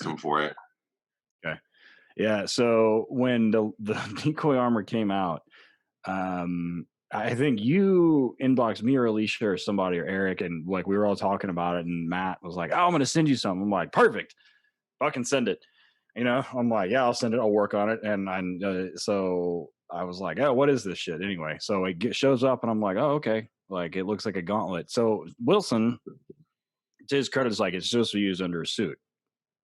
him for it. Okay. Yeah. So when the Decoy Armor came out, I think you inboxed me or Alicia or somebody or Eric, and like we were all talking about it, and Matt was like, "Oh, I'm gonna send you something." I'm like, "Perfect, fucking send it." I'm like, "Yeah, I'll send it. I'll work on it." And so I was like, "Oh, what is this shit?" Anyway, so it shows up, and I'm like, "Oh, okay." Like it looks like a gauntlet. So Wilson, to his credit, is like it's supposed to be used under a suit.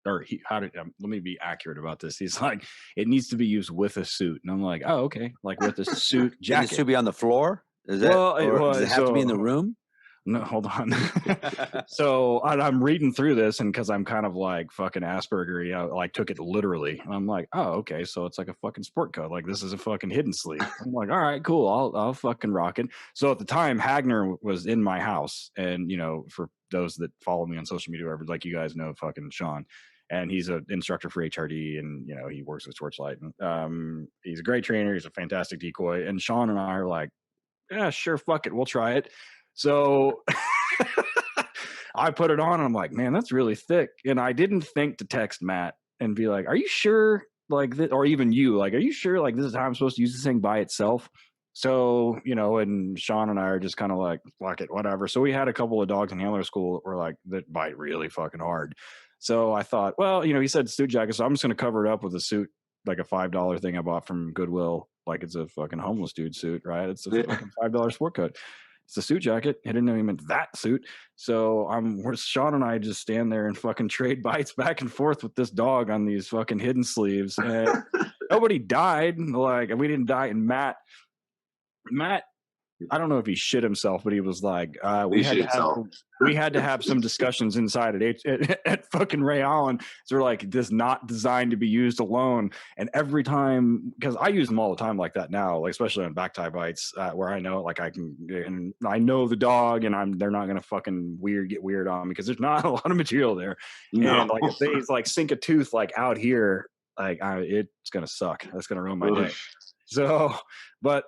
Or let me be accurate about this. He's like, it needs to be used with a suit, and I'm like, oh, okay, like with a suit Can the jacket. suit be on the floor? Is that, Well, it or does it was have to be in the room? No, hold on. So I'm reading through this, and because I'm kind of like fucking Asperger, like took it literally. And I'm like, oh, okay, so it's like a fucking sport coat. Like this is a fucking hidden sleeve. I'm like, all right, cool. I'll fucking rock it. So at the time, Hagner was in my house, and for those that follow me on social media, whatever, like you guys know, fucking Sean. And he's an instructor for HRD, and he works with Torchlight. And he's a great trainer. He's a fantastic decoy. And Sean and I are like, yeah, sure, fuck it, we'll try it. So I put it on, and I'm like, man, that's really thick. And I didn't think to text Matt and be like, are you sure? Like this, or even you, like, are you sure? Like this is how I'm supposed to use this thing by itself? So and Sean and I are just kind of like, fuck it, whatever. So we had a couple of dogs in handler school that were like that bite really fucking hard. So I thought, well, he said suit jacket, so I'm just gonna cover it up with a suit, like a $5 thing I bought from Goodwill. Like it's a fucking homeless dude suit, right? It's a fucking $5 sport coat. It's a suit jacket. I didn't know he meant that suit. So Sean and I just stand there and fucking trade bites back and forth with this dog on these fucking hidden sleeves. And nobody died. Like we didn't die. And Matt, I don't know if he shit himself, but he was like, we had to have some discussions inside at fucking Ray Allen. So we're like, this not designed to be used alone. And every time, because I use them all the time like that now, like especially on back tie bites, where I know like I can, and I know the dog, and they're not gonna fucking get weird on me because there's not a lot of material there. No. And like if they like sink a tooth like out here, like it's gonna suck. That's gonna ruin my day. So, but